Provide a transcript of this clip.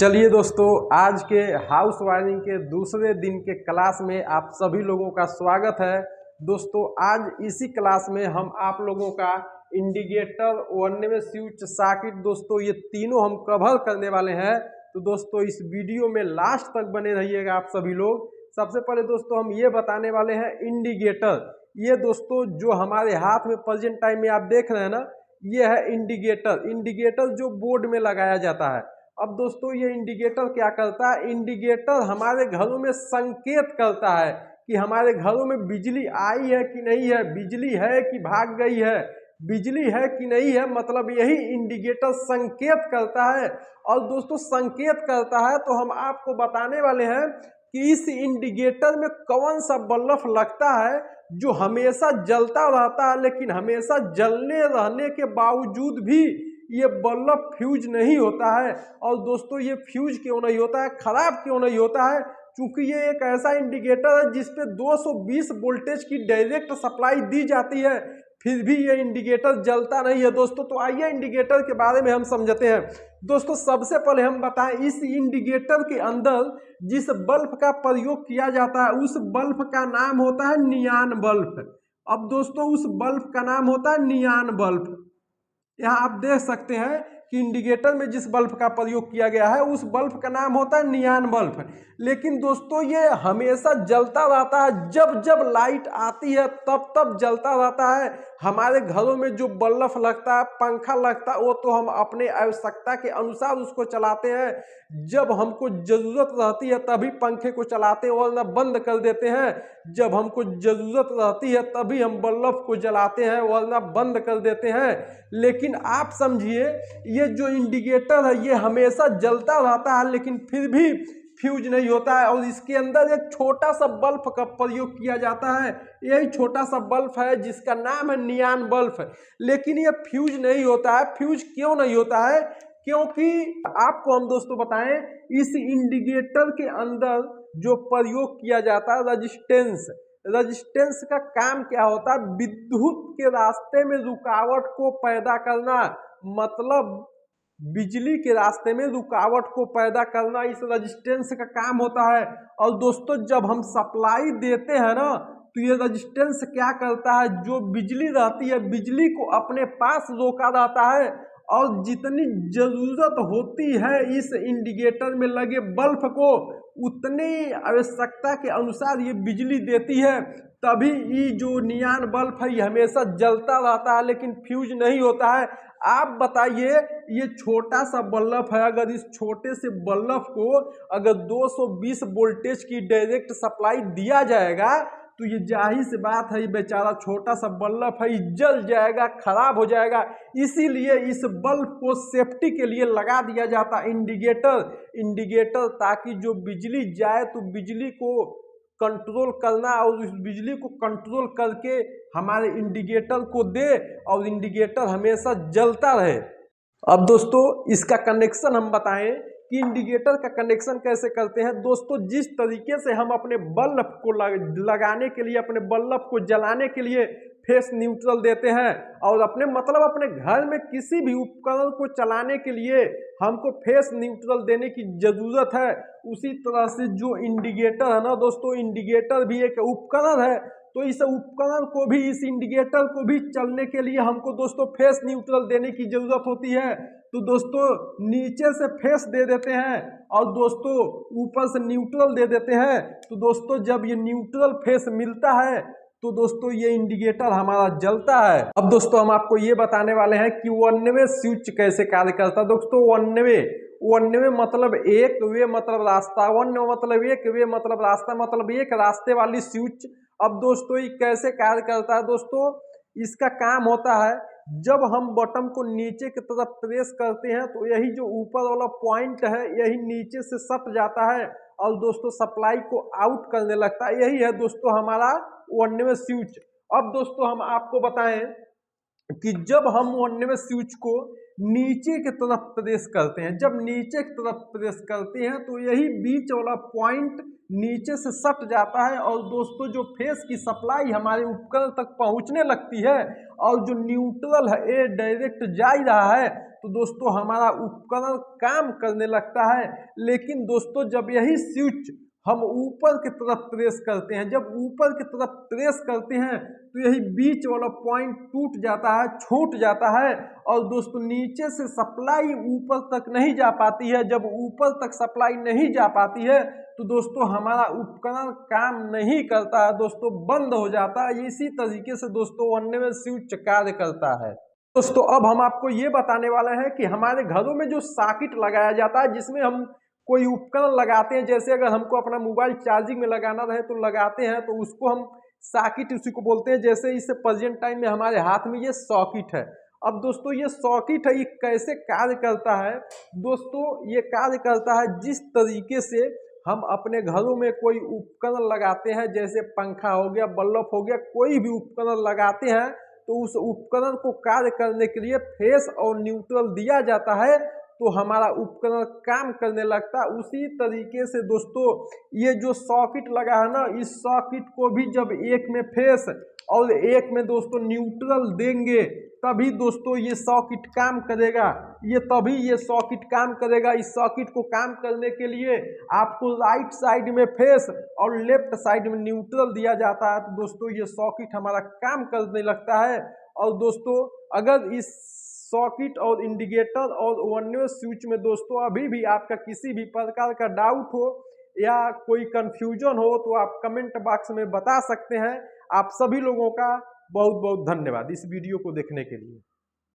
चलिए दोस्तों, आज के हाउस वायरिंग के दूसरे दिन के क्लास में आप सभी लोगों का स्वागत है। दोस्तों आज इसी क्लास में हम आप लोगों का indicator, one way switch, socket, दोस्तों ये तीनों हम कवर करने वाले हैं। तो दोस्तों इस वीडियो में लास्ट तक बने रहिएगा आप सभी लोग। सबसे पहले दोस्तों हम ये बताने वाले हैं इंडिकेटर। ये दोस्तों जो हमारे हाथ में प्रेजेंट टाइम में आप देख रहे हैं ना, ये है इंडिकेटर। इंडिकेटर जो बोर्ड में लगाया जाता है। अब दोस्तों ये इंडिकेटर क्या करता है? इंडिकेटर हमारे घरों में संकेत करता है कि हमारे घरों में बिजली आई है कि नहीं है, बिजली है कि भाग गई है, बिजली है कि नहीं है। मतलब यही इंडिकेटर संकेत करता है। और दोस्तों संकेत करता है तो हम आपको बताने वाले हैं कि इस इंडिकेटर में कौन सा बल्ब लगता है जो हमेशा जलता रहता है, लेकिन हमेशा जलने रहने के बावजूद भी ये बल्ब फ्यूज नहीं होता है। और दोस्तों ये फ्यूज क्यों नहीं होता है, खराब क्यों नहीं होता है? क्योंकि ये एक ऐसा इंडिकेटर है जिसपे 220 वोल्टेज की डायरेक्ट सप्लाई दी जाती है, फिर भी ये इंडिकेटर जलता नहीं है दोस्तों। तो आइए इंडिकेटर के बारे में हम समझते हैं। दोस्तों सबसे पहले हम बताएं, इस इंडिकेटर के अंदर जिस बल्ब का प्रयोग किया जाता है उस बल्ब का नाम होता है नियॉन बल्ब। अब दोस्तों उस बल्ब का नाम होता है नियॉन बल्ब। यहाँ आप देख सकते हैं कि इंडिकेटर में जिस बल्ब का प्रयोग किया गया है उस बल्ब का नाम होता है नियॉन बल्ब। लेकिन दोस्तों ये हमेशा जलता रहता है, जब जब लाइट आती है तब तब जलता रहता है। हमारे घरों में जो बल्ब लगता है, पंखा लगता है, वो तो हम अपने आवश्यकता के अनुसार उसको चलाते हैं। जब हमको जरूरत रहती है तभी पंखे को चलाते हैं वरना बंद कर देते हैं। जब हमको जरूरत रहती है तभी हम बल्ब को जलाते हैं वरना बंद कर देते हैं। लेकिन आप समझिए ये जो इंडिकेटर है ये हमेशा जलता रहता है लेकिन फिर भी फ्यूज नहीं होता है। और इसके अंदर एक छोटा सा बल्ब का प्रयोग किया जाता है। यही छोटा सा बल्ब है जिसका नाम है नियॉन बल्ब। लेकिन ये फ्यूज नहीं होता है। फ्यूज क्यों नहीं होता है? क्योंकि आपको हम दोस्तों बताएं, इस इंडिकेटर के अंदर जो प्रयोग किया जाता है रजिस्टेंस, रजिस्टेंस का काम क्या होता है? विद्युत के रास्ते में रुकावट को पैदा करना। मतलब बिजली के रास्ते में रुकावट को पैदा करना इस रजिस्टेंस का काम होता है। और दोस्तों जब हम सप्लाई देते हैं ना तो ये रजिस्टेंस क्या करता है? जो बिजली रहती है बिजली को अपने पास रोका रहता है और जितनी जरूरत होती है इस इंडिकेटर में लगे बल्ब को उतनी आवश्यकता के अनुसार ये बिजली देती है। तभी ये जो नियॉन बल्ब है ये हमेशा जलता रहता है लेकिन फ्यूज नहीं होता है। आप बताइए ये छोटा सा बल्ब है, अगर इस छोटे से बल्ब को अगर 220 वोल्टेज की डायरेक्ट सप्लाई दिया जाएगा तो ये जाहिर सी बात है, ये बेचारा छोटा सा बल्ब है, जल जाएगा, खराब हो जाएगा। इसीलिए इस बल्ब को सेफ्टी के लिए लगा दिया जाता इंडिकेटर, ताकि जो बिजली जाए तो बिजली को कंट्रोल करना और उस बिजली को कंट्रोल करके हमारे इंडिकेटर को दे और इंडिकेटर हमेशा जलता रहे। अब दोस्तों इसका कनेक्शन हम बताएं कि इंडिकेटर का कनेक्शन कैसे करते हैं। दोस्तों जिस तरीके से हम अपने बल्ब को लगाने के लिए, अपने बल्ब को जलाने के लिए फेस न्यूट्रल देते हैं और अपने घर में किसी भी उपकरण को चलाने के लिए हमको फेस न्यूट्रल देने की जरूरत है, उसी तरह से जो इंडिकेटर है ना दोस्तों, इंडिकेटर भी एक उपकरण है। तो इस उपकरण को भी, इस इंडिकेटर को भी चलने के लिए हमको दोस्तों फेस न्यूट्रल देने की जरूरत होती है। तो दोस्तों नीचे से फेस दे देते हैं और दोस्तों ऊपर से न्यूट्रल दे देते हैं। तो दोस्तों जब ये न्यूट्रल फेस मिलता है तो दोस्तों ये इंडिकेटर हमारा जलता है। अब दोस्तों हम आपको ये बताने वाले हैं कि वन वे स्विच कैसे कार्य करता है। दोस्तों वन वे मतलब एक वे, मतलब रास्ता, वन मतलब एक वे, मतलब रास्ता, मतलब एक रास्ते वाली स्विच। अब दोस्तों ये कैसे कार्य करता है? दोस्तों इसका काम होता है, जब हम बटन को नीचे की तरफ प्रेस करते हैं तो यही जो ऊपर वाला पॉइंट है यही नीचे से सट जाता है और दोस्तों सप्लाई को आउट करने लगता है। यही है दोस्तों हमारा वन वे स्विच। अब दोस्तों हम आपको बताएं कि जब हम वन वे स्विच को नीचे की तरफ प्रेस करते हैं। जब नीचे की तरफ प्रेस करते हैं तो यही बीच वाला पॉइंट नीचे से सट जाता है और दोस्तों जो फेस की सप्लाई हमारे उपकरण तक पहुंचने लगती है और जो न्यूट्रल है ये डायरेक्ट जा ही रहा है, तो दोस्तों हमारा उपकरण काम करने लगता है। लेकिन दोस्तों जब यही स्विच हम ऊपर की तरफ प्रेस करते हैं, जब ऊपर की तरफ प्रेस करते हैं तो यही बीच वाला पॉइंट टूट जाता है, छूट जाता है और दोस्तों नीचे से सप्लाई ऊपर तक नहीं जा पाती है। जब ऊपर तक सप्लाई नहीं जा पाती है तो दोस्तों हमारा उपकरण काम नहीं करता है, दोस्तों बंद हो जाता है। इसी तरीके से दोस्तों वनवे स्विच कार्य करता है। दोस्तों अब हम आपको ये बताने वाले हैं कि हमारे घरों में जो सॉकेट लगाया जाता है, जिसमें हम कोई उपकरण लगाते हैं, जैसे अगर हमको अपना मोबाइल चार्जिंग में लगाना रहे तो लगाते हैं, तो उसको हम सॉकेट उसी को बोलते हैं। जैसे इस प्रेजेंट टाइम में हमारे हाथ में ये सॉकेट है। अब दोस्तों ये सॉकेट है, ये कैसे कार्य करता है? दोस्तों ये कार्य करता है जिस तरीके से हम अपने घरों में कोई उपकरण लगाते हैं, जैसे पंखा हो गया, बल्ब हो गया, कोई भी उपकरण लगाते हैं तो उस उपकरण को कार्य करने के लिए फेस और न्यूट्रल दिया जाता है तो हमारा उपकरण काम करने लगता है। उसी तरीके से दोस्तों ये जो सॉकेट लगा है ना, इस सॉकेट को भी जब एक में फेस और एक में दोस्तों न्यूट्रल देंगे तभी दोस्तों ये सॉकेट काम करेगा। तभी ये सॉकेट काम करेगा। इस सॉकेट को काम करने के लिए आपको राइट साइड में फेस और लेफ्ट साइड में न्यूट्रल दिया जाता है, तो दोस्तों ये सॉकेट हमारा काम करने लगता है। और दोस्तों अगर इस सॉकेट और इंडिकेटर और वनवे स्विच में दोस्तों अभी भी आपका किसी भी प्रकार का डाउट हो या कोई कंफ्यूजन हो तो आप कमेंट बॉक्स में बता सकते हैं। आप सभी लोगों का बहुत बहुत धन्यवाद इस वीडियो को देखने के लिए।